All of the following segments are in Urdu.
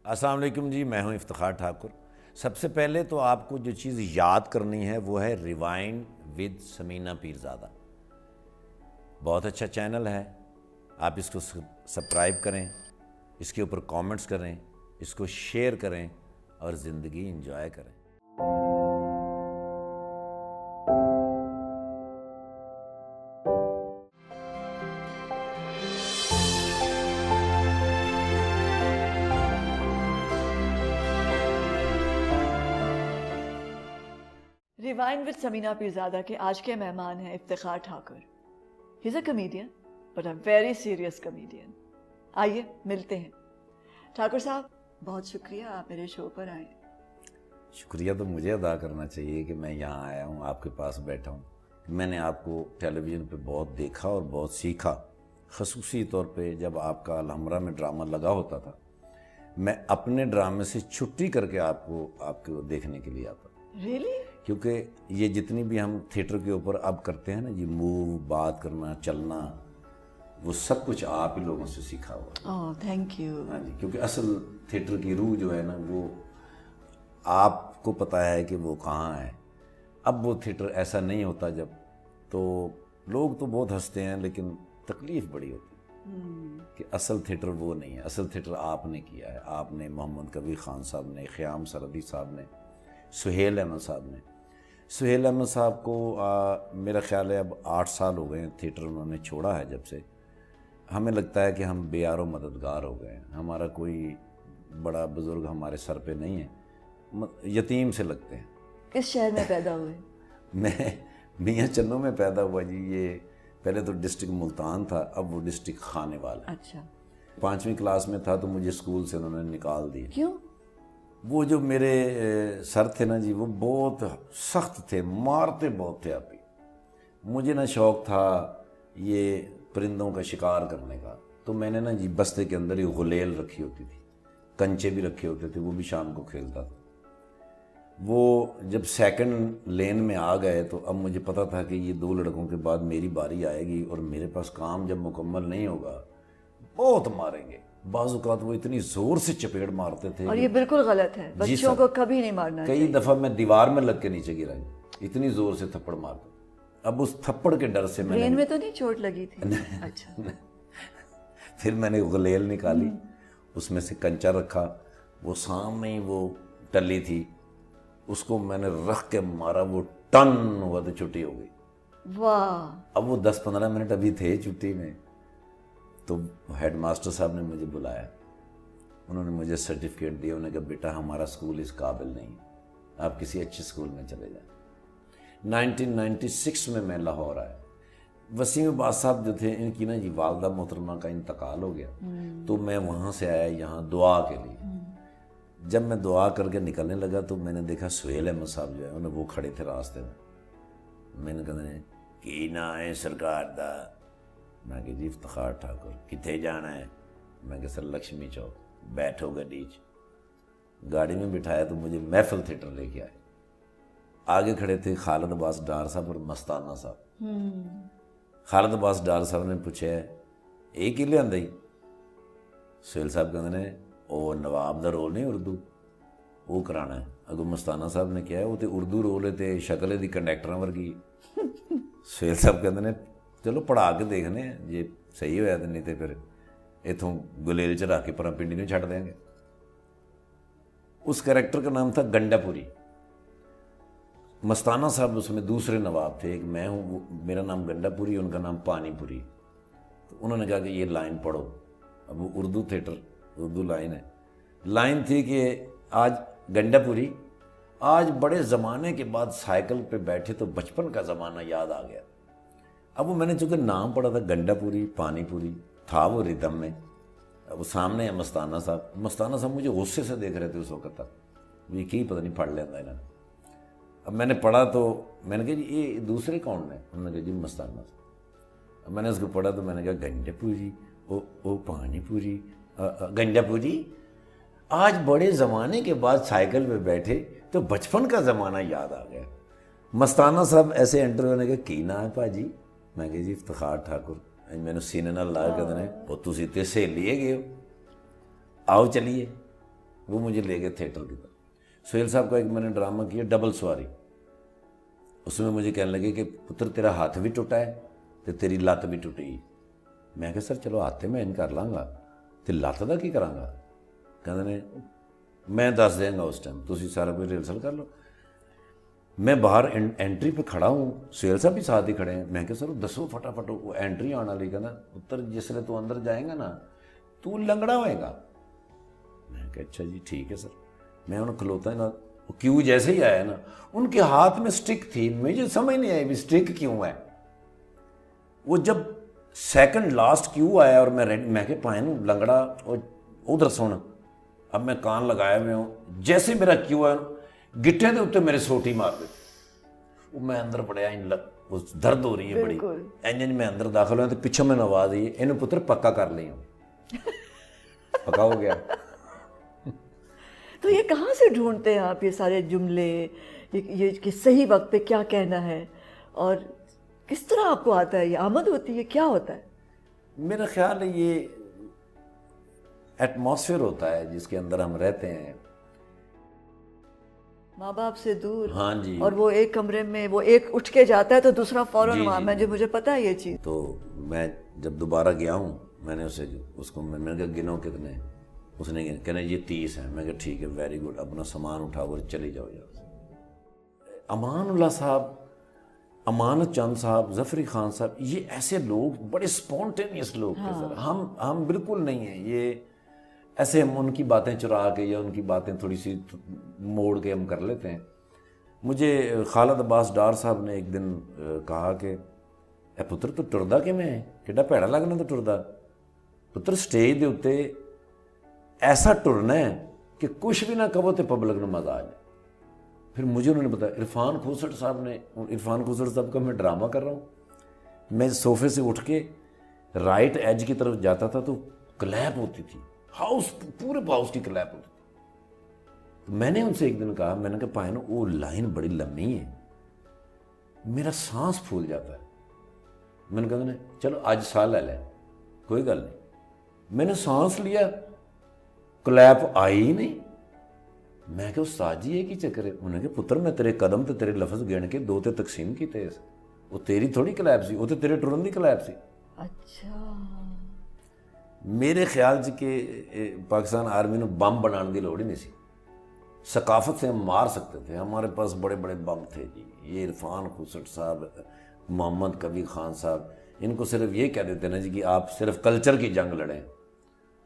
السلام علیکم جی، میں ہوں افتخار ٹھاکر۔ سب سے پہلے تو آپ کو جو چیز یاد کرنی ہے وہ ہے ریوائنڈ ود سمینہ پیرزادہ۔ بہت اچھا چینل ہے، آپ اس کو سبسکرائب کریں، اس کے اوپر کامنٹس کریں، اس کو شیئر کریں اور زندگی انجوائے کریں۔ ریوائنڈ وتھ سمینہ پیرزادہ کے آج کے مہمان ہیں Iftikhar Thakur. He is a comedian but a very serious comedian. آئیے ملتے ہیں۔ ٹھاکر صاحب بہت شکریہ آپ میرے شو پر آئے۔ شکریہ تو مجھے ادا کرنا چاہیے کہ میں یہاں آیا ہوں، آپ کے پاس بیٹھا ہوں۔ میں نے آپ کو ٹیلی ویژن پہ بہت دیکھا اور بہت سیکھا، خصوصی طور پہ جب آپ کا الحمرا میں ڈرامہ لگا ہوتا تھا، میں اپنے ڈرامے سے چھٹی کر کے آپ کو دیکھنے کے لیے آتا۔ ریئلی؟ کیونکہ یہ جتنی بھی ہم تھیٹر کے اوپر اب کرتے ہیں نا جی، موو، بات کرنا، چلنا، وہ سب کچھ آپ ہی لوگوں سے سیکھا ہوا۔ اوہ تھینک یو۔ ہاں جی، کیونکہ اصل تھیٹر کی روح جو ہے نا وہ آپ کو پتہ ہے کہ وہ کہاں ہے۔ اب وہ تھیٹر ایسا نہیں ہوتا جب، تو لوگ تو بہت ہنستے ہیں لیکن تکلیف بڑی ہوتی ہے کہ اصل تھیٹر وہ نہیں ہے۔ اصل تھیٹر آپ نے کیا ہے، آپ نے، محمد کبیر خان صاحب نے، خیام سرحدی صاحب نے، سہیل احمد صاحب نے۔ سہیل احمد صاحب کو میرا خیال ہے اب 8 سال ہو گئے ہیں تھیٹر انہوں نے چھوڑا ہے جب سے۔ ہمیں لگتا ہے کہ ہم بے یار و مددگار ہو گئے ہیں، ہمارا کوئی بڑا بزرگ ہمارے سر پہ نہیں ہے، یتیم سے لگتے ہیں۔ کس شہر میں پیدا ہوئے؟ میں میاں چنوں میں پیدا ہوا جی۔ یہ پہلے تو ڈسٹرکٹ ملتان تھا، اب وہ ڈسٹرکٹ خانیوال ہے۔ اچھا۔ 5ویں کلاس میں تھا تو مجھے اسکول سے انہوں نے نکال دیا۔ کیوں؟ وہ جو میرے سر تھے نا جی، وہ بہت سخت تھے، مارتے بہت تھے آپ ہی۔ مجھے نا شوق تھا یہ پرندوں کا شکار کرنے کا، تو میں نے نا جی بستے کے اندر ہی غلیل رکھی ہوتی تھی، کنچے بھی رکھے ہوتے تھے، وہ بھی شام کو کھیلتا تھا۔ وہ جب سیکنڈ لین میں آ گئے تو اب مجھے پتا تھا کہ یہ 2 لڑکوں کے بعد میری باری آئے گی اور میرے پاس کام جب مکمل نہیں ہوگا بہت ماریں گے۔ بعض اوقات وہ اتنی زور سے چپیڑ مارتے تھے، اور یہ بالکل غلط ہے، بچوں کو کبھی نہیں مارنا کئی دفعہ میں دیوار میں لگ کے نیچے گرا، اتنی زور سے تھپڑ مارتے۔ اب اس تھپڑ کے ڈر سے برین میں تو نہیں چوٹ لگی تھی؟ اچھا۔ پھر میں نے غلیل نکالی، اس میں سے کنچا رکھا، وہ سامنے ہی وہ ٹلی تھی، اس کو میں نے رکھ کے مارا، وہ ٹن ہوا تو چھٹی ہو گئی۔ واہ! اب وہ 10-15 منٹ ابھی تھے چھٹی میں، تو ہیڈ ماسٹر صاحب نے مجھے بلایا، انہوں نے مجھے سرٹیفکیٹ دیا، انہوں نے کہا بیٹا ہمارا اسکول اس قابل نہیں، آپ کسی اچھے اسکول میں چلے جائیں۔ 1996 میں لاہور آیا۔ وسیم عباس صاحب جو تھے، ان کی نا جی والدہ محترمہ کا انتقال ہو گیا، تو میں وہاں سے آیا یہاں دعا کے لیے۔ جب میں دعا کر کے نکلنے لگا تو میں نے دیکھا سہیل احمد صاحب جو ہے انہیں وہ کھڑے تھے راستے میں نے کہا کی نا ہے سرکار دا؟ میں کہ جی افتخار ٹھاکر۔ کتنے جانا ہے؟ میں کہ سر لکشمی چوک۔ بیٹھو گاڑی گاڑی میں بٹھایا تو مجھے محفل تھیٹر لے کے آئے۔ آگے کھڑے تھے خالد عباس ڈار صاحب اور مستانہ صاحب۔ خالد عباس ڈار صاحب نے پوچھا ایک ہی لے آئی؟ سہیل صاحب کہتے ہیں وہ نواب دا رول نہیں اردو، وہ کرانا ہے۔ اگو مستانہ صاحب نے کیا ہے وہ تو اردو رول ہے، تو شکل دی کنڈیکٹر ورگی۔ سہیل صاحب کہتے ہیں چلو پڑھا کے دیکھنے ہیں، جی صحیح ہوا تو، نہیں تو پھر اتوں گلیل چ رکھ کے پرا پنڈی نہیں چھڈ دیں گے۔ اس کریکٹر کا نام تھا گنڈا پوری۔ مستانہ صاحب اس میں دوسرے نواب تھے، ایک میں ہوں، میرا نام گنڈا پوری، ان کا نام پانی پوری۔ تو انہوں نے کہا کہ یہ لائن پڑھو۔ اب وہ اردو تھیٹر، اردو لائن ہے، لائن تھی کہ آج گنڈا پوری، آج بڑے زمانے کے بعد سائیکل پہ بیٹھے تو بچپن کا زمانہ یاد آ گیا۔ اب وہ میں نے چونکہ نام پڑھا تھا گنڈا پوری، پانی پوری تھا وہ ریدم میں۔ اب وہ سامنے ہے مستانہ صاحب، مستانہ صاحب مجھے غصے سے دیکھ رہے تھے اس وقت تک، یہ کی پتہ نہیں پڑھ لینا انہوں نے۔ اب میں نے پڑھا تو میں نے کہا جی یہ دوسرے کون نے؟ انہوں نے کہا جی مستانہ صاحب۔ اب میں نے اس کو پڑھا تو میں نے کہا گنڈا پوری، او پانی پوری، گنڈا پوری، آج بڑے زمانے کے بعد سائیکل پہ بیٹھے تو بچپن کا زمانہ یاد آ گیا۔ مستانہ صاحب ایسے انٹر ہونے کے کی نا ہے پاجی؟ میں کہ جی افتخار ٹھاکر۔ میں نے سینے نال لا کے وہ تسی تے سہیلی ہے گئے ہو، آؤ چلیے۔ وہ مجھے لے گئے تھیٹر کی طرف. سہیل صاحب کا ایک میں نے ڈرامہ کیا ڈبل سواری. اس میں مجھے کہنے لگے کہ پتر تیرا ہاتھ بھی ٹوٹا ہے تو تیری لت بھی ٹوٹی. میں کہا سر چلو ہاتھ میں ان کر لاں گا تو لت دا کی کراں گا. کہتے نے میں دس دیں گا اس ٹائم تسی سارا کوئی ریہرسل کر لو. میں باہر اینٹری پہ کھڑا ہوں, سہیل صاحب بھی ساتھ ہی کھڑے ہیں. میں کہ سر دسو فٹافٹ, وہ اینٹری آنے والی. کہنا پتر جسے تو اندر جائیں گا نا تو لنگڑا ہوئے گا. میں کہ اچھا جی ٹھیک ہے سر. میں انہوں کھلوتا ہے نا, کیوں جیسے ہی آیا نا ان کے ہاتھ میں سٹک تھی. مجھے سمجھ نہیں آئی بھی سٹک کیوں ہے. وہ جب سیکنڈ لاسٹ کیوں آیا اور میں کہ پائیں لنگڑا ادھر سن. اب میں کان لگایا ہوئے ہوں, جیسے میرا کیوں ہے گٹھے دے اتنے میرے سوٹی مار دیتے. وہ میں اندر پڑیا درد ہو رہی ہے بڑی. انجن میں اندر داخل ہوا تو پیچھے میں آواز آئی انہوں پتر پکا کر لی ہوں. پکا ہو گیا. تو یہ کہاں سے ڈھونڈتے ہیں آپ یہ سارے جملے, یہ کہ صحیح وقت پہ کیا کہنا ہے, اور کس طرح آپ کو آتا ہے, یہ آمد ہوتی ہے, کیا ہوتا ہے؟ میرا خیال ہے یہ ایٹماسفیئر ہوتا ہے جس کے اندر ہم رہتے ہیں, ماں باپ سے دور. ہاں جی. اور وہ ایک کمرے میں وہ ایک اٹھ کے جاتا ہے تو دوسرا فوراً وہاں. مجھے پتا ہے یہ چیز. تو میں جب دوبارہ گیا ہوں میں نے اس کو میں نے کہا گنو کتنے. اس نے کہنا یہ 30 ہیں. میں کہا ٹھیک ہے ویری گڈ, اپنا سامان اٹھاؤ اور چلی جاؤ. امان اللہ صاحب, امانت چند صاحب, ظفری خان صاحب, یہ ایسے لوگ بڑے اسپونٹینیس لوگ تھے سر. ہم بالکل نہیں ہیں یہ ایسے ہم ان کی باتیں چرا کے یا ان کی باتیں تھوڑی سی موڑ کے ہم کر لیتے ہیں. مجھے خالد عباس ڈار صاحب نے ایک دن کہا کہ اے پتر تو ٹردا کیویں ہے, کیڈا بھیڑا لگنا تو ٹردا. پتر سٹیج دے اتنے ایسا ٹرنا ہے کہ کچھ بھی نہ کہو تو پبلک نے مزہ آ جائے. پھر مجھے انہوں نے بتایا عرفان کھوسٹ صاحب کا میں ڈرامہ کر رہا ہوں. میں صوفے سے اٹھ کے رائٹ ایج کی طرف جاتا تھا تو کلیپ ہوتی تھی, ہاؤس پورے ہاؤس کی کلیپ ہوتی تھی. میں نے ان سے ایک دن کہا, میں نے کہا پائے نا وہ لائن بڑی لمبی ہے, میرا سانس پھول جاتا ہے. میں نے کہا چلو آج سا لے لے, کوئی گل نہیں. میں نے سانس لیا, کلیپ آئی ہی نہیں. میں کہ استاد جی یہ کی چکر ہے؟ انہوں نے کہا پتر میں تیرے قدم تے تیرے لفظ گن کے 2 تے تقسیم کیتے, وہ تیری تھوڑی کلیپ سی, وہ تے تیرے ٹرن دی کلیپ سی. اچھا. میرے خیال سے کہ پاکستان آرمی نے بم بنانے کی لوڑ ہی نہیں سی. ثقافت سے ہم مار سکتے تھے, ہمارے پاس بڑے بڑے بم تھے جی. یہ عرفان کھوسٹ صاحب, محمد کبیر خان صاحب, ان کو صرف یہ کہہ دیتے نا جی کہ آپ صرف کلچر کی جنگ لڑیں.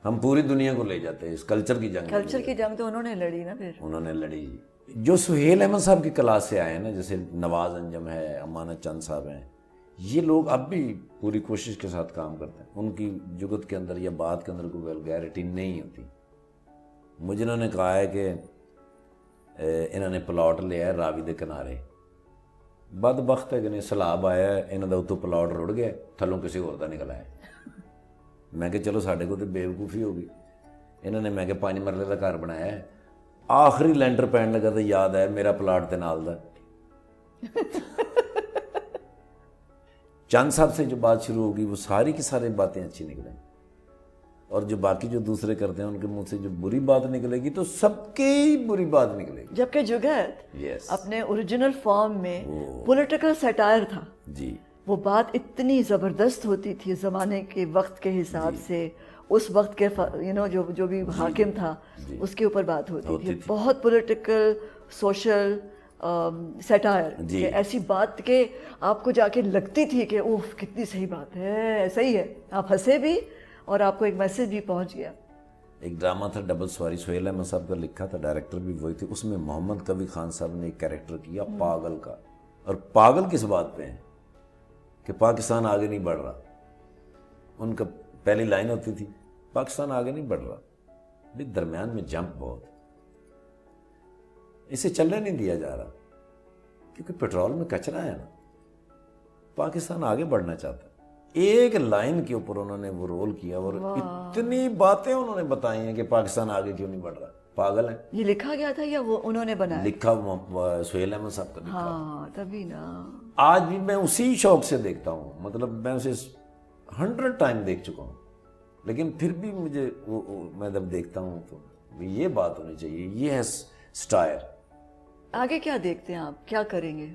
ہم پوری دنیا کو لے جاتے ہیں اس کلچر کی جنگ. کلچر کی جنگ تو انہوں نے لڑی نا, پھر انہوں نے لڑی. جو سہیل احمد صاحب کی کلاس سے آئے ہیں نا, جیسے نواز انجم ہے, امانت چند صاحب ہیں, یہ لوگ اب بھی پوری کوشش کے ساتھ کام کرتے ہیں. ان کی جگت کے اندر یا بات کے اندر کوئی ویلگیرٹی نہیں ہوتی. مجھے انہوں نے کہا ہے کہ انہوں نے پلاٹ لیا ہے راوی دے کنارے, بدبخت ہے کہ نہیں سیلاب آیا ہے, انہوں کا اتوں پلاٹ رڑ گیا, تھلوں کسی اور کا نکل آیا. میں کہ چلو ساڈے کو تو بےوقوفی ہو گئی. انہوں نے میں کہ 5 مرلے کا گھر بنایا ہے, آخری لینٹر پین لگا تو یاد ہے میرا پلاٹ تے نال دا. چند صاحب سے جو بات شروع ہوگی وہ ساری کی ساری باتیں اچھی نکلیں, اور جو باقی جو دوسرے کرتے ہیں ان کے منہ سے جو بری بات نکلے گی تو سب کی بری بات نکلے گی. جبکہ جگت اپنے اوریجنل فارم میں پولیٹیکل سیٹائر تھا جی. وہ بات اتنی زبردست ہوتی تھی زمانے کے وقت کے حساب سے, اس وقت کے جو بھی حاکم تھا اس کے اوپر بات ہوتی تھی. بہت پولیٹیکل سوشل سیٹائر, کہ ایسی بات کہ آپ کو جا کے لگتی تھی کہ اوف کتنی صحیح بات ہے, صحیح ہے, آپ ہنسے بھی اور آپ کو ایک میسج بھی پہنچ گیا. ایک ڈرامہ تھا ڈبل سواری, سہیل احمد صاحب کا لکھا تھا, ڈائریکٹر بھی وہی تھے. اس میں محمد کبیر خان صاحب نے ایک کیریکٹر کیا پاگل کا. اور پاگل کس بات پہ ہے کہ پاکستان آگے نہیں بڑھ رہا. ان کا پہلی لائن ہوتی تھی پاکستان آگے نہیں بڑھ رہا, بھی درمیان میں جمپ بہت, اسے چلنے نہیں دیا جا رہا کیونکہ پیٹرول میں کچرا ہے نا. پاکستان آگے بڑھنا چاہتا ہے. ایک لائن کے اوپر انہوں نے وہ رول کیا اور اتنی باتیں انہوں نے بتائی ہیں کہ پاکستان آگے کیوں نہیں بڑھ رہا. پاگل ہیں. یہ لکھا گیا تھا یا وہ انہوں نے بنایا؟ لکھا سہیل احمد صاحب کا لکھا. ہاں تبھی نا. آج بھی میں اسی شوق سے دیکھتا ہوں, مطلب میں اسے 100 ٹائم دیکھ چکا ہوں, لیکن پھر بھی مجھے میں جب دیکھتا ہوں تو یہ بات ہونی چاہیے. یہ ہے سٹائر. آگے کیا دیکھتے ہیں آپ, کیا کریں گے؟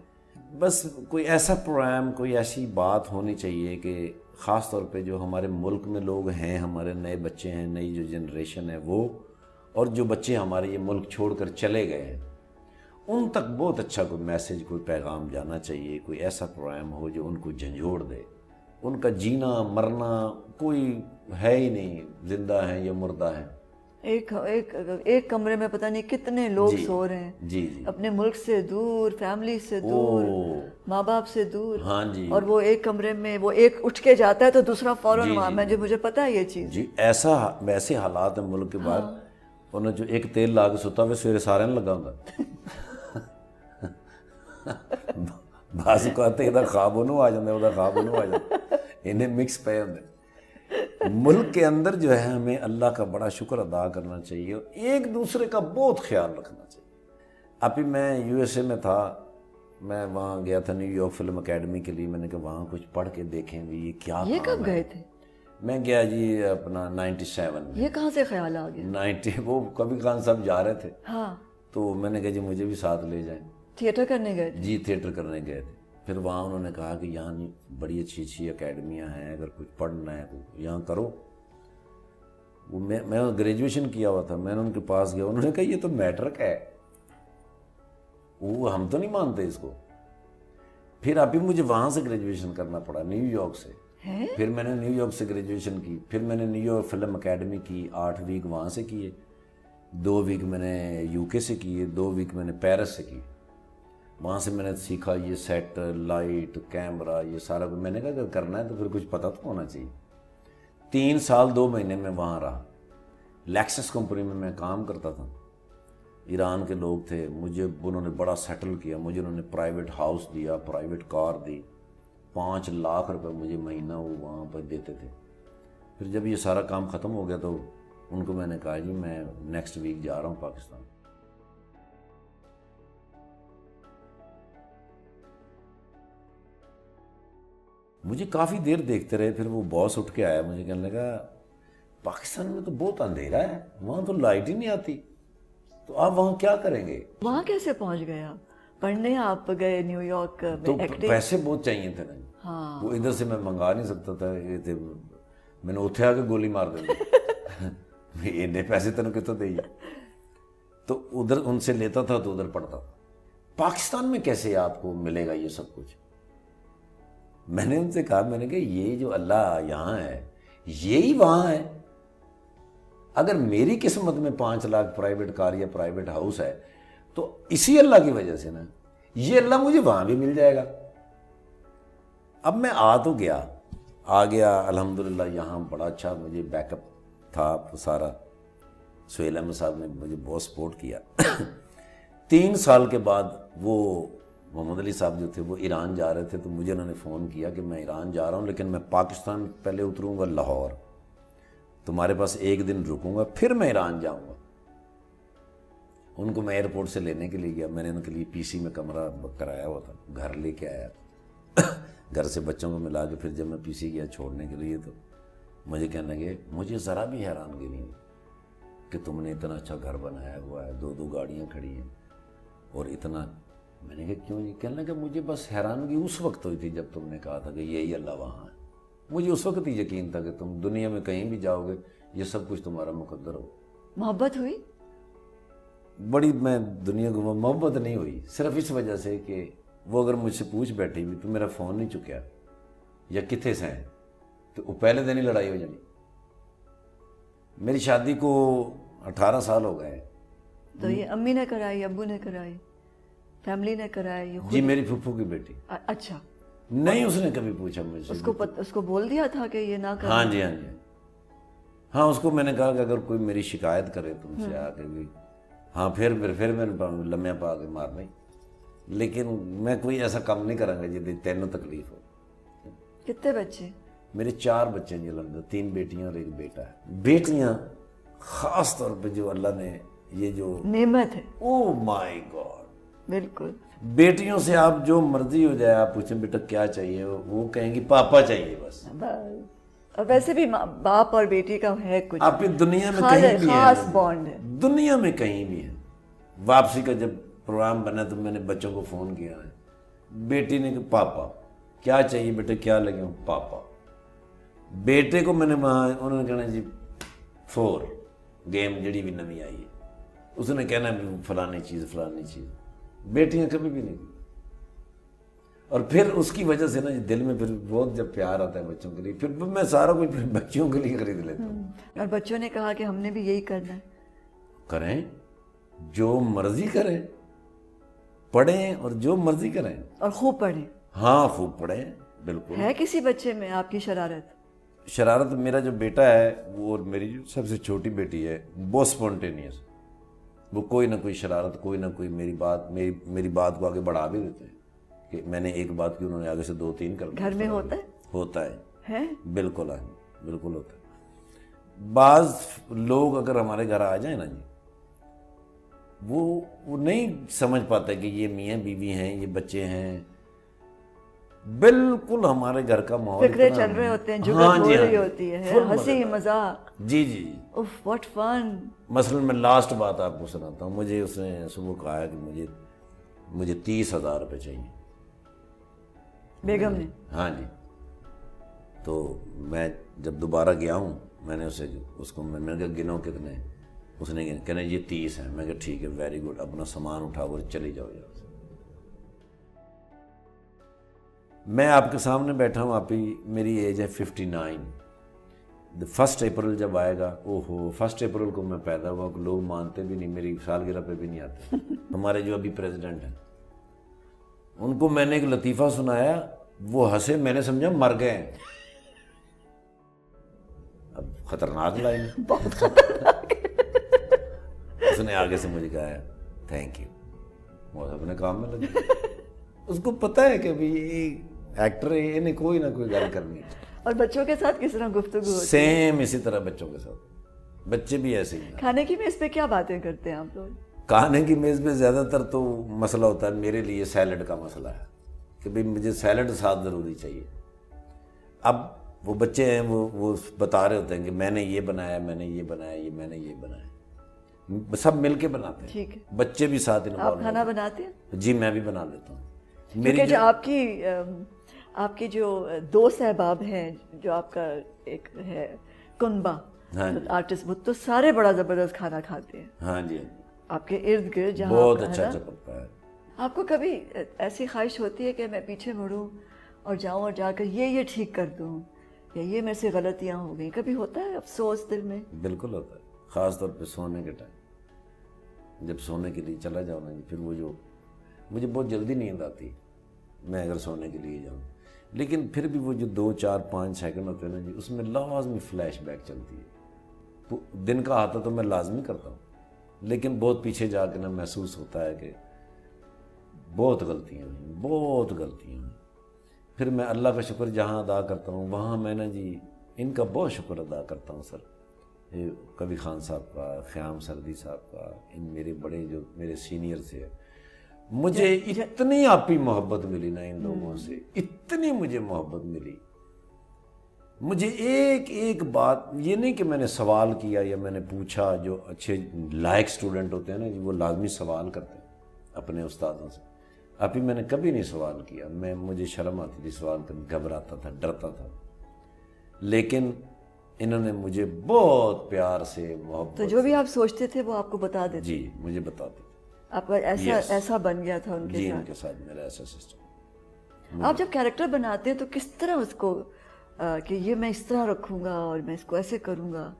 بس کوئی ایسا پروگرام, کوئی ایسی بات ہونی چاہیے کہ خاص طور پہ جو ہمارے ملک میں لوگ ہیں, ہمارے نئے بچے ہیں, نئی جو جنریشن ہے وہ, اور جو بچے ہمارے یہ ملک چھوڑ کر چلے گئے ہیں, ان تک بہت اچھا کوئی میسج, کوئی پیغام جانا چاہیے. کوئی ایسا پروگرام ہو جو ان کو جھنجھوڑ دے. ان کا جینا مرنا کوئی ہے ہی نہیں, زندہ ہیں یا مردہ ہیں. ایک کمرے میں پتہ نہیں کتنے لوگ سو رہے ہیں, جی جی, اپنے ملک سے دور, فیملی سے دور, ماں باپ سے دور. ہاں جی. اور وہ ایک کمرے میں, وہ ایک اٹھ کے جاتا ہے تو دوسرا فوراً وہاں. مجھے پتہ ہے یہ چیز. جی ویسے حالات ہیں ملک کے باہر. انہیں جو ایک تیل لا کے ستا ہوئے سویرے سارے نہیں لگا ہوں. بعض کہتے ہیں خواب انہوں آ جاندے, وہ خواب انہوں آ جاندے, انہیں مکس پہ ہوندے. ملک کے اندر جو ہے ہمیں اللہ کا بڑا شکر ادا کرنا چاہیے, اور ایک دوسرے کا بہت خیال رکھنا چاہیے. ابھی میں یو ایس اے میں تھا, میں وہاں گیا تھا نیو یارک فلم اکیڈمی کے لیے. میں نے کہا وہاں کچھ پڑھ کے دیکھیں بھی یہ کیا. یہ کب گئے تھے؟ میں گیا جی اپنا 97. یہ کہاں سے خیال آ گیا؟ 90 وہ کبھی خان صاحب جا رہے تھے. ہاں, تو میں نے کہا جی مجھے بھی ساتھ لے جائیں. تھیٹر کرنے گئے تھے؟ جی تھیٹر کرنے گئے تھے. پھر وہاں انہوں نے کہا کہ یہاں بڑی اچھی اچھی اکیڈمیاں ہیں, اگر کچھ پڑھنا ہے تو یہاں کرو. وہ میں گریجویشن کیا ہوا تھا. میں نے ان کے پاس گیا, انہوں نے کہا یہ تو میٹرک ہے, وہ ہم تو نہیں مانتے اس کو. پھر ابھی مجھے وہاں سے گریجویشن کرنا پڑا نیو یارک سے. پھر میں نے نیو یارک سے گریجویشن کی. پھر میں نے نیو یارک فلم اکیڈمی کی, 8 ویک وہاں سے کیے, 2 ویک میں نے یو کے سے کیے, 2 ویک میں نے پیرس سے کی. وہاں سے میں نے سیکھا یہ سیٹ, لائٹ, کیمرہ, یہ سارا کچھ. میں نے کہا اگر کرنا ہے تو پھر کچھ پتہ تو ہونا چاہیے. 3 سال 2 مہینے میں وہاں رہا. لیکسس کمپنی میں کام کرتا تھا. ایران کے لوگ تھے. مجھے انہوں نے بڑا سیٹل کیا. مجھے انہوں نے پرائیویٹ ہاؤس دیا, پرائیویٹ کار دی, 5 لاکھ روپے مجھے مہینہ وہ وہاں پر دیتے تھے. پھر جب یہ سارا کام ختم ہو گیا تو ان کو میں نے کہا جی میں نیکسٹ ویک جا رہا ہوں پاکستان. مجھے کافی دیر دیکھتے رہے. پھر وہ باس اٹھ کے آیا, مجھے کہنے لگا پاکستان میں تو بہت اندھیرا ہے, وہاں تو لائٹ ہی نہیں آتی, تو آپ وہاں کیا کریں گے؟ وہاں کیسے پہنچ گئے آپ پڑھنے؟ آپ گئے نیو یارک تو میں؟ پیسے بہت چاہیے تھے نا. ہاں, وہ ادھر سے میں منگا نہیں سکتا تھا. یہ تھے میں نے اتھے آ کے گولی مار دیں گے, اتنے پیسے تینوں کتوں دے. تو ادھر ان سے لیتا تھا تو ادھر پڑھتا تھا. پاکستان میں کیسے آپ کو ملے گا یہ سب کچھ؟ میں نے ان سے کہا, میں نے کہا یہ جو اللہ یہاں ہے یہی وہاں ہے. اگر میری قسمت میں 5 لاکھ پرائیویٹ کار یا پرائیویٹ ہاؤس ہے تو اسی اللہ کی وجہ سے نا, یہ اللہ مجھے وہاں بھی مل جائے گا. اب میں آ گیا الحمدللہ. یہاں بڑا اچھا مجھے بیک اپ تھا سارا. سہیل احمد صاحب نے مجھے بہت سپورٹ کیا. 3 سال کے بعد وہ محمد علی صاحب جو تھے وہ ایران جا رہے تھے, تو مجھے انہوں نے فون کیا کہ میں ایران جا رہا ہوں لیکن میں پاکستان پہلے اتروں گا لاہور, تمہارے پاس 1 دن رکوں گا, پھر میں ایران جاؤں گا. ان کو میں ایئرپورٹ سے لینے کے لیے گیا. میں نے ان کے لیے پی سی میں کمرہ کرایا ہوا تھا, گھر لے کے آیا. گھر سے بچوں کو ملا کے پھر جب میں پی سی گیا چھوڑنے کے لیے تو مجھے کہنے لگے, مجھے ذرا بھی حیرانگی نہیں کہ تم نے اتنا اچھا گھر بنایا ہوا ہے, 2 گاڑیاں کھڑی ہیں اور اتنا. میں نے کہا کیوں جی؟ کہنے لگا مجھے بس حیرانگی اس وقت ہوئی تھی جب تم نے کہا تھا کہ یہی اللہ وہاں ہے. مجھے اس وقت ہی یقین تھا کہ تم دنیا میں کہیں بھی جاؤ گے یہ سب کچھ تمہارا مقدر ہو. محبت ہوئی بڑی. میں دنیا کو محبت نہیں ہوئی صرف اس وجہ سے کہ وہ اگر مجھ سے پوچھ بیٹھی بھی تو میرا فون نہیں چکیا یا کتنے سے ہیں, تو وہ پہلے دن ہی لڑائی ہو جانی. میری شادی کو 18 سال ہو گئے. تو یہ امی نے کرائی, ابو نے کرائی, فیملی نے کرائی؟ جی میری پھپھو کی بیٹی. اچھا. نہیں اس نے کبھی پوچھا مجھ سے. اس کو بول دیا تھا کہ یہ نہ کرے؟ ہاں جی ہاں, اس کو میں نے کہا کہ اگر کوئی میری شکایت کرے تم سے آ کے بھی, ہاں پھر میں لمحہ پا کے مار نہیں, لیکن میں کوئی ایسا کام نہیں کروں گا جی تینوں تکلیف ہو. کتنے بچے؟ میرے 4 بچے ہیں جی الحمدللہ, 3 بیٹیاں اور 1 بیٹا ہے. بیٹیاں خاص طور پہ جو اللہ نے یہ جو نعمت ہے, او مائی گاڈ. بالکل. بیٹیوں سے آپ جو مرضی ہو جائے, آپ پوچھیں بیٹا کیا چاہیے, وہ کہیں گی پاپا چاہیے بس. اور ویسے بھی باپ اور بیٹی کا ہے کچھ آپ دنیا میں کہیں بھی خاص بانڈ ہے. دنیا میں کہیں بھی ہے. واپسی کا جب پروگرام بنا تو میں نے بچوں کو فون کیا ہے, بیٹی نے کہ پاپا کیا چاہیے بیٹے, کیا لگے ہوں پاپا. بیٹے کو میں نے وہاں انہوں نے کہنا جی 4 گیم جڑی بھی نویں آئی ہے, اس نے کہنا بھی فلانی چیز. بیٹیاں کبھی بھی نہیں. اور پھر اس کی وجہ سے نا دل میں پھر بہت جب پیار آتا ہے بچوں کے لیے, پھر میں سارا کچھ بچوں کے لیے خرید لیتا ہوں. اور بچوں نے کہا کہ ہم نے بھی یہی کرنا ہے. کریں, جو مرضی کریں, پڑھیں اور جو مرضی کریں, اور خوب پڑھیں. ہاں خوب پڑھیں. بالکل. ہے کسی بچے میں آپ کی شرارت میرا جو بیٹا ہے وہ, اور میری جو سب سے چھوٹی بیٹی ہے, بہت اسپونٹینیس. وہ کوئی نہ کوئی شرارت, کوئی نہ کوئی میری بات کو آگے بڑھا بھی دیتے ہیں کہ میں نے ایک بات کی, انہوں نے آگے سے 2-3 کر گھر میں ہوتا ہے. بالکل ہے, بالکل ہوتا ہے. بعض لوگ اگر ہمارے گھر آ جائیں نا جی, وہ نہیں سمجھ پاتے کہ یہ میاں بیوی ہیں, یہ بچے ہیں. بالکل ہمارے گھر کا ماحول فکریں چل رہے ہوتے ہیں, جگت ہو رہی ہوتی ہے, ہنسی مذاق. جی. اوف واٹ فن. مثلا میں لاسٹ بات آپ کو سناتا ہوں. مجھے اس نے صبح کہا ہے کہ مجھے 30,000 روپے چاہیے. بیگم نے؟ ہاں جی. تو میں جب دوبارہ گیا ہوں, میں نے اس کو میں نے کہا گنو کتنے, اس نے کہنا یہ 30 ہیں. میں کہا ٹھیک ہے, ویری گڈ, اپنا سامان اٹھاؤ اور چلی جاؤ. میں آپ کے سامنے بیٹھا ہوں, آپ ہی میری ایج ہے 59. 1 اپریل جب آئے گا, 1 اپریل کو میں پیدا ہوا, لوگ مانتے بھی نہیں, میری سالگرہ پہ بھی نہیں آتے. ہمارے جو ابھی پریزیڈنٹ ہیں, ان کو میں نے ایک لطیفہ سنایا, وہ ہنسے, میں نے سمجھا مر گئے ہیں. اب خطرناک لائن, بہت خطرناک. اس نے آگے سے مجھے کہا تھینک یو, وہ اپنے کام میں لگے. اس کو پتہ ہے کہ ابھی ایکٹر ہے, انہیں کوئی نہ کوئی گل کرنی ہے. اور بچوں کے ساتھ کس طرح گفتگو ہوتی ہے؟ سیم اسی طرح بچوں کے ساتھ, بچے بھی ایسے ہی ہیں. کھانے کی میز پہ کیا باتیں کرتے ہیں آپ لوگ؟ کھانے کی میز پہ زیادہ تر تو مسئلہ ہوتا ہے میرے لیے سیلڈ کا مسئلہ ہے کہ بھئی مجھے سیلڈ ساتھ ضروری چاہیے. اب وہ بچے ہیں, وہ بتا رہے ہوتے ہیں کہ میں نے یہ بنایا, میں نے یہ بنایا, میں نے یہ بنایا. سب مل کے بناتے ہیں. ٹھیک ہے. بچے بھی ساتھ انوالو. آپ کھانا بناتے ہیں؟ جی میں بھی بنا لیتا ہوں. کیونکہ جو آپ کی جو 2 صحباب ہیں, جو آپ کا ایک ہے کنبا آرٹسٹ, وہ تو سارے بڑا زبردست کھانا کھاتے ہیں. ہاں جی. آپ کے ارد گرد جہاں بہت اچھا پکتا ہے. آپ کو کبھی ایسی خواہش ہوتی ہے کہ میں پیچھے مڑوں اور جاؤں اور جا کر یہ ٹھیک کر دوں, یا یہ میرے سے غلطیاں ہو گئیں؟ کبھی ہوتا ہے افسوس دل میں؟ بالکل ہوتا ہے, خاص طور پہ سونے کے ٹائم. جب سونے کے لیے چلا جاؤ نا, پھر وہ جو مجھے بہت جلدی نیند آتی میں اگر سونے کے لیے جاؤں, لیکن پھر بھی وہ جو 2-4-5 سیکنڈ ہوتے ہیں نا جی, اس میں لازمی فلیش بیک چلتی ہے. دن کا آتا تو میں لازمی کرتا ہوں, لیکن بہت پیچھے جا کے نا محسوس ہوتا ہے کہ بہت غلطیاں ہیں. پھر میں اللہ کا شکر جہاں ادا کرتا ہوں وہاں میں نا جی ان کا بہت شکر ادا کرتا ہوں. سر کبھی خان صاحب کا, خیام سردی صاحب کا, ان میرے بڑے جو میرے سینئر سے, مجھے اتنی آپی محبت ملی نا ان لوگوں سے, اتنی مجھے محبت ملی. مجھے ایک بات, یہ نہیں کہ میں نے سوال کیا یا میں نے پوچھا. جو اچھے لائق اسٹوڈنٹ ہوتے ہیں نا, وہ لازمی سوال کرتے ہیں اپنے استادوں سے. ابھی میں نے کبھی نہیں سوال کیا, مجھے شرم آتی تھی سوال کرنے, گھبراتا تھا, ڈرتا تھا. لیکن انہوں نے مجھے بہت پیار سے محبت, تو جو بھی آپ سوچتے تھے وہ آپ کو بتا دیتے؟ جی مجھے بتاتے. آپ کا ایسا بن گیا تھا ان کے ساتھ؟ جی ان کے ساتھ میرا ایسا سسٹم. آپ جب کیریکٹر بناتے ہیں تو کس طرح اس کو کہ یہ میں اس طرح رکھوں گا اور میں اس کو ایسے کروں گا؟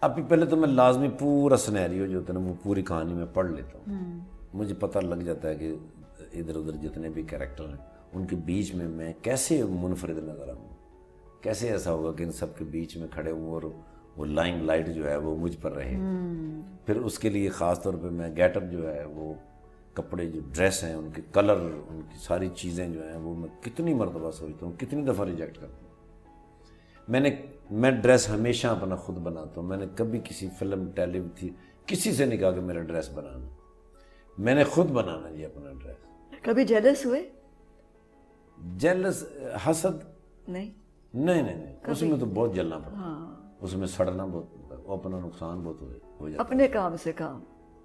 ابھی پہلے تو میں لازمی پورا سینیریو جو ہوتا ہے نا وہ پوری کہانی میں پڑھ لیتا ہوں. مجھے پتہ لگ جاتا ہے کہ ادھر ادھر جتنے بھی کیریکٹر ہیں ان کے بیچ میں کیسے منفرد نظر آؤں, کیسے ایسا ہوگا کہ ان سب کے بیچ میں کھڑے ہوں اور وہ لائم لائٹ جو ہے وہ مجھ پر رہے. پھر اس کے لیے خاص طور پہ میں گیٹ اپ جو ہے, وہ کپڑے جو ڈریس ہیں, ان کے کلر, ان کی ساری چیزیں جو ہیں وہ میں کتنی مرتبہ سوچتا ہوں, کتنی دفعہ ریجیکٹ کرتا ہوں. میں ڈریس ہمیشہ اپنا خود بناتا ہوں. میں نے کبھی کسی فلم ٹیلی تھی کسی سے نہیں کہا کہ میرا ڈریس بنانا, میں نے خود بنانا جی اپنا ڈریس. کبھی جیلس ہوئے؟ جیلس, حسد نہیں. نہیں نہیں نہیں، اس میں تو بہت جلنا پڑتا، ہاں، اس میں سڑنا بہت پڑتا، وہ اپنا نقصان بہت ہو جاتا. اپنے کام سے کام،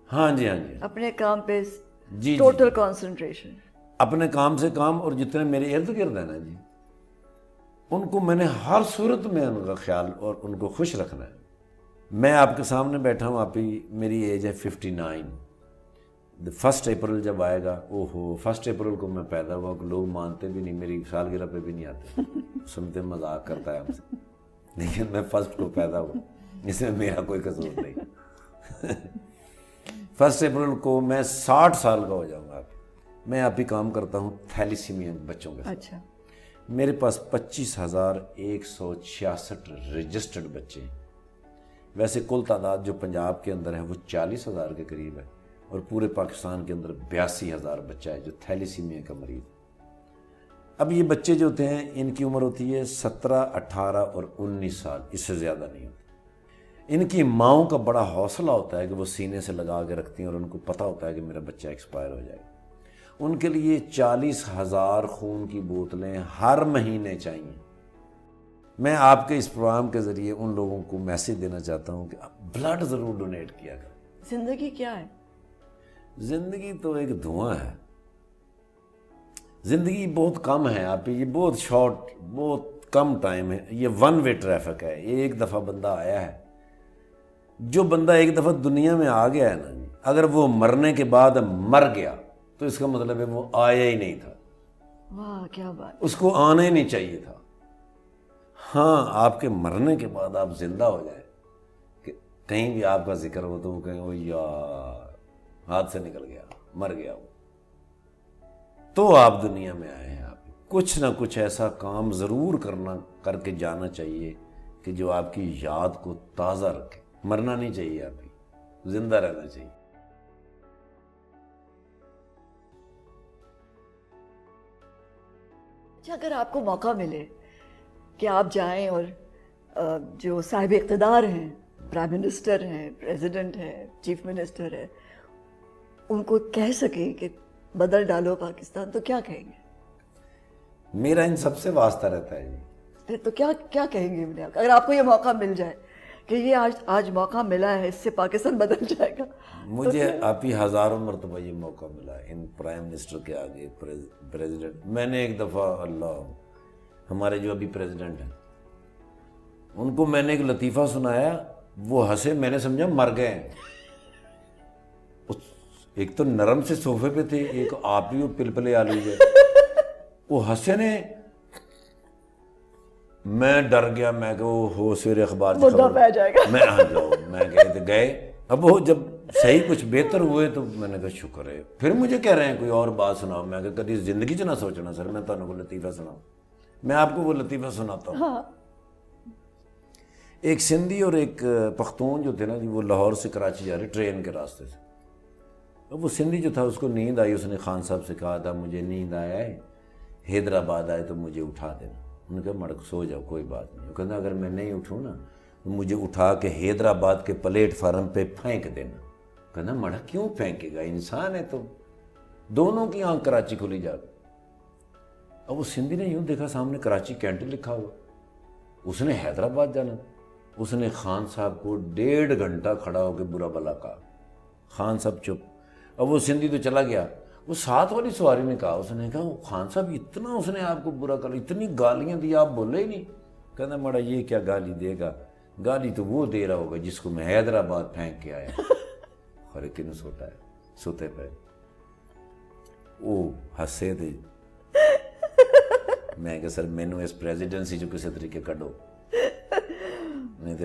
ہاں جی ہاں جی اپنے کام پہ جی ٹوٹل کنسنٹریشن. اپنے کام سے کام. اور جتنے میرے ارد گرد ہیں نا جی، ان کو میں نے ہر صورت میں ان کا خیال اور ان کو خوش رکھنا ہے. میں آپ کے سامنے بیٹھا ہوں، آپ ہی میری ایج ہے 59. 1 اپریل جب آئے گا، اوہو 1 اپریل کو میں پیدا ہوا، لوگ مانتے بھی نہیں، میری سالگرہ پہ بھی نہیں آتے، سنتے مذاق کرتا ہے ہم سے، لیکن میں 1 کو پیدا ہوا، اس میں میرا کوئی قصور نہیں. 1 اپریل کو میں 60 سال کا ہو جاؤں گا. میں آپ ہی کام کرتا ہوں تھیلیسیمیا بچوں کے ساتھ. اچھا، میرے پاس 25,166 رجسٹرڈ بچے ہیں. ویسے کل تعداد جو پنجاب کے اندر ہے وہ 40,000 کے قریب ہے، اور پورے پاکستان کے اندر 82,000 بچہ ہے جو تھیلیسیمیا کا مریض ہے. اب یہ بچے جو ہوتے ہیں ان کی عمر ہوتی ہے 17، 18 اور 19 سال، اس سے زیادہ نہیں ہوتی. ان کی ماؤں کا بڑا حوصلہ ہوتا ہے کہ وہ سینے سے لگا کے رکھتی ہیں، اور ان کو پتہ ہوتا ہے کہ میرا بچہ ایکسپائر ہو جائے گا. ان کے لیے 40,000 خون کی بوتلیں ہر مہینے چاہیے. میں آپ کے اس پروگرام کے ذریعے ان لوگوں کو میسیج دینا چاہتا ہوں کہ آپ بلڈ ضرور ڈونیٹ کیا کریں. زندگی کیا ہے؟ زندگی تو ایک دھواں ہے. زندگی بہت کم ہے آپ، یہ بہت شارٹ، بہت کم ٹائم ہے. یہ 1 وے ٹریفک ہے. یہ ایک دفعہ بندہ آیا ہے. جو بندہ ایک دفعہ دنیا میں آ گیا ہے نا، اگر وہ مرنے کے بعد مر گیا تو اس کا مطلب ہے وہ آیا ہی نہیں تھا. واہ کیا بات. اس کو آنا ہی نہیں چاہیے تھا. ہاں، آپ کے مرنے کے بعد آپ زندہ ہو جائیں، کہ کہیں بھی آپ کا ذکر ہو تو وہ کہیں وہ یار ہاتھ سے نکل گیا، مر گیا وہ، تو آپ دنیا میں آئے ہیں. آپ کچھ نہ کچھ ایسا کام ضرور کر کے جانا چاہیے کہ جو آپ کی یاد کو تازہ رکھے. مرنا نہیں چاہیے، آپ کی زندہ رہنا چاہیے. اچھا، اگر آپ کو موقع ملے کہ آپ جائیں اور جو صاحب اقتدار ہیں، پرائم منسٹر ہیں، پریزیڈنٹ ہیں، چیف منسٹر ہیں، ان کو کہہ سکیں کہ بدل ڈالو پاکستان، تو کیا کہیں گے؟ میرا ان سب سے واسطہ رہتا ہے جی. پھر تو کیا کہیں گے انہیں اگر آپ کو یہ موقع مل جائے کہ یہ آج موقع ملا ہے، اس سے پاکستان بدل جائے گا؟ مجھے آپ ہی ہزاروں مرتبہ یہ موقع ملا ان پرائم منسٹر کے آگے، پریزیڈنٹ. میں نے ایک دفعہ، اللہ، ہمارے جو ابھی پریزیڈنٹ ہیں ان کو میں نے ایک لطیفہ سنایا، وہ ہنسے، میں نے سمجھا مر گئے ہیں. ایک تو نرم سے صوفے پہ تھے، ایک آپ ہی وہ پلپلے آلو گئے، وہ ہنسے نے. میں ڈر گیا، میں کہ وہ ہو سویرے اخبار پہ جائے گا. میں گئے تو گئے. اب وہ جب صحیح کچھ بہتر ہوئے تو میں نے کہا شکر ہے. پھر مجھے کہہ رہے ہیں کوئی اور بات سناؤ. میں کہا کبھی زندگی 'چ نہ سوچنا سر، میں تمہیں کو لطیفہ سناؤں. میں آپ کو وہ لطیفہ سناتا ہوں. ایک سندھی اور ایک پختون جو تھے نا جی، وہ لاہور سے کراچی جا رہے ٹرین کے راستے سے. اب وہ سندھی جو تھا اس کو نیند آئی، اس نے خان صاحب سے کہا تھا مجھے نیند آیا ہے، حیدرآباد آئے تو مجھے اٹھا دینا. انہوں نے کہا مڑک سو جاؤ، کوئی بات نہیں. وہ کہتا اگر میں نہیں اٹھوں نا تو مجھے اٹھا کے حیدرآباد کے پلیٹ فارم پہ پھینک دینا. کہنا مڑک کیوں پھینکے گا، انسان ہے تو. دونوں کی آنکھ کراچی کھلی جا گئی. اب وہ سندھی نے یوں دیکھا سامنے کراچی کینٹین لکھا ہوا، اس نے حیدرآباد جانا. اس نے خان صاحب کو 1.5 گھنٹہ کھڑا ہو کے برا بلا کہا. خان صاحب چپ. اب وہ سندھی تو چلا گیا. وہ ساتھ والی سواری نے کہا، اس نے کہا خان صاحب اتنا اس نے آپ کو برا کہا، اتنی گالیاں دی، آپ بولے ہی نہیں. کہنا مڑا یہ کیا گالی دے گا، گالی تو وہ دے رہا ہوگا جس کو میں حیدرآباد پھینک کے آیا. خرے کن سوتا ہے سوتے پہ. وہ ہنسے تھے. میں کہ سر مینو اس پریزیڈنسی جو کسی طریقے کڈو.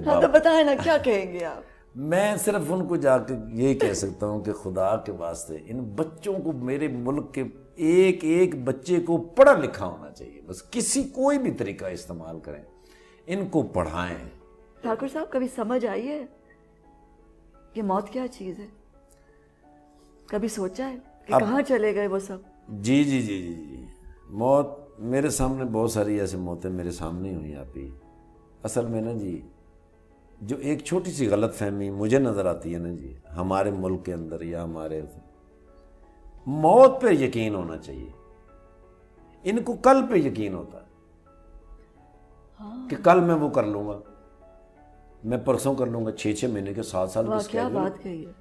ہاں تو بتائیں نا کیا کہیں گے آپ؟ میں صرف ان کو جا کے یہی کہہ سکتا ہوں کہ خدا کے واسطے ان بچوں کو، میرے ملک کے ایک ایک بچے کو پڑھا لکھا ہونا چاہیے. بس کوئی بھی طریقہ استعمال کریں، ان کو پڑھائیں. ٹھاکر صاحب کبھی سمجھ آئی ہے کہ موت کیا چیز ہے؟ کبھی سوچا ہے کہ کہاں چلے گئے وہ سب؟ جی جی جی جی جی موت میرے سامنے بہت ساری ایسے موتیں میرے سامنے ہوئی. آپ ہی اصل میں نا جی، جو ایک چھوٹی سی غلط فہمی مجھے نظر آتی ہے نا جی ہمارے ملک کے اندر، یا ہمارے موت پہ یقین ہونا چاہیے. ان کو کل پہ یقین ہوتا ہے. کہ کل میں وہ کر لوں گا, میں پرسوں کر لوں گا. 6 مہینے کے 7 سال کے کیا اسکیجول, بات کہی ہے.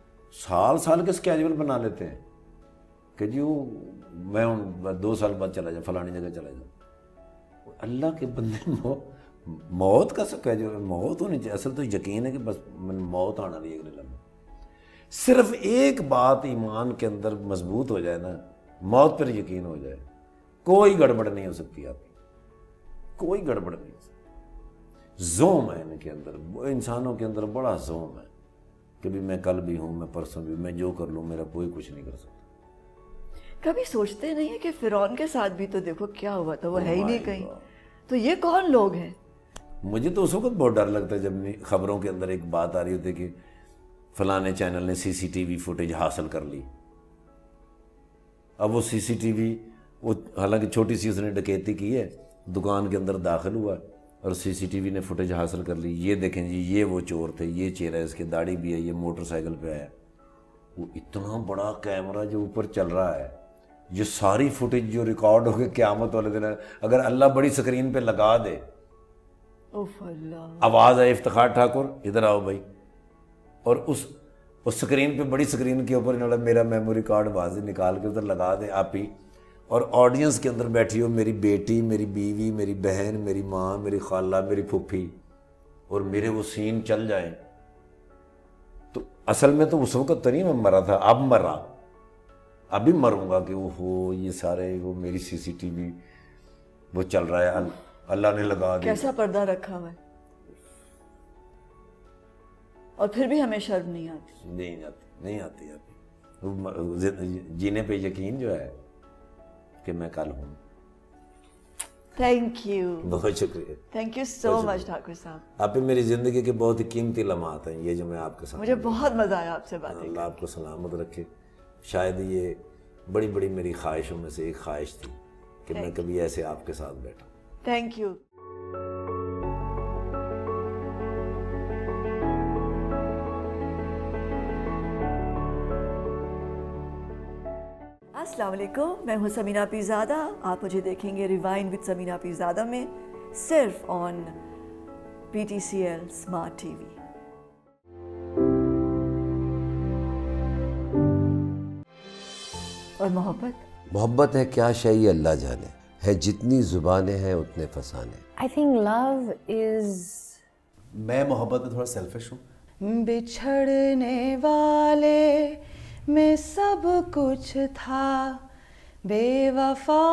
سال کے اسکیجول بنا لیتے ہیں کہ جی میں 2 سال بعد چلا جاؤں, فلانی جگہ چلا جاؤں. اللہ کے بندے موت کا اسکیجول, موت ہونی چاہیے. اصل تو یقین ہے کہ بس موت آنا نہیں اگلے لمحے. صرف ایک بات ایمان کے اندر مضبوط ہو جائے نا, موت پر یقین ہو جائے, کوئی گڑبڑ نہیں ہو سکتی آپ کی, کوئی گڑبڑ نہیں ہو سکتی. زوم ہے ان کے اندر, انسانوں کے اندر بڑا زوم ہے کہ بھی میں کل بھی ہوں, میں پرسوں بھی, میں جو کر لوں میرا کوئی کچھ نہیں کر سکتا. کبھی سوچتے نہیں ہے کہ فرعون کے ساتھ بھی تو دیکھو کیا ہوا تھا, وہ ہے ہی نہیں کہیں, تو یہ کون لوگ ہیں؟ مجھے تو اس وقت بہت ڈر لگتا ہے جب خبروں کے اندر ایک بات آ رہی ہوتی ہے کہ فلانے چینل نے CCTV فوٹیج حاصل کر لی. اب وہ CCTV, وہ حالانکہ چھوٹی سی اس نے ڈکیتی کی ہے, دکان کے اندر داخل ہوا اور CCTV نے فوٹیج حاصل کر لی. یہ دیکھیں جی, یہ وہ چور تھے, یہ چہرہ ہے, اس کی داڑھی بھی ہے, یہ موٹر سائیکل پہ آیا. وہ اتنا بڑا کیمرہ جو اوپر چل رہا ہے, یہ ساری فوٹیج جو ریکارڈ ہو کے قیامت والے دن اگر اللہ بڑی سکرین پہ لگا دے, اوف اللہ, آواز ہے افتخار ٹھاکر ادھر آؤ بھائی, اور اس سکرین پہ, بڑی سکرین کے اوپر انہوں نے میرا میموری کارڈ واضح نکال کے ادھر لگا دے آپ ہی, اور آڈینس کے اندر بیٹھی ہو میری بیٹی, میری بیوی, میری بہن, میری ماں, میری خالہ, میری پھپھی, اور میرے وہ سین چل جائیں, تو اصل میں تو اس وقت تو نہیں میں مرا تھا, اب مرا, ابھی مروں گا کہ اوہو یہ سارے وہ میری CCTV وہ چل رہا ہے, اللہ نے لگا دیا. کیسا پردہ رکھا ہوا ہے, اور پھر بھی ہمیں شرم نہیں آتی. نہیں آتی جینے پہ یقین جو ہے کہ میں کل ہوں. تھینک یو, بہت شکریہ, تھینک یو سو مچ ٹھاکر صاحب. آپ پہ میری زندگی کے بہت ہی قیمتی لمحات ہیں یہ جو میں آپ کے ساتھ, مجھے بہت مزہ آیا آپ سے باتیں. اللہ آپ کو سلامت رکھے. شاید یہ بڑی بڑی میری خواہشوں میں سے ایک خواہش تھی کہ میں کبھی ایسے آپ کے ساتھ بیٹھا. Thank you. السلام علیکم, میں ہوں سمینہ پیرزادہ. آپ مجھے دیکھیں گے ریوائنڈ وتھ سمینہ پیرزادہ میں, صرف آن PTCL اسمارٹ TV. اور محبت ہے کیا شے یہ اللہ جانے, ہے جتنی زبانیں ہیں اتنے فسانے. I think love is میں محبت میں تھوڑا سیلفش ہوں. بچھڑنے والے میں سب کچھ تھا, بے وفا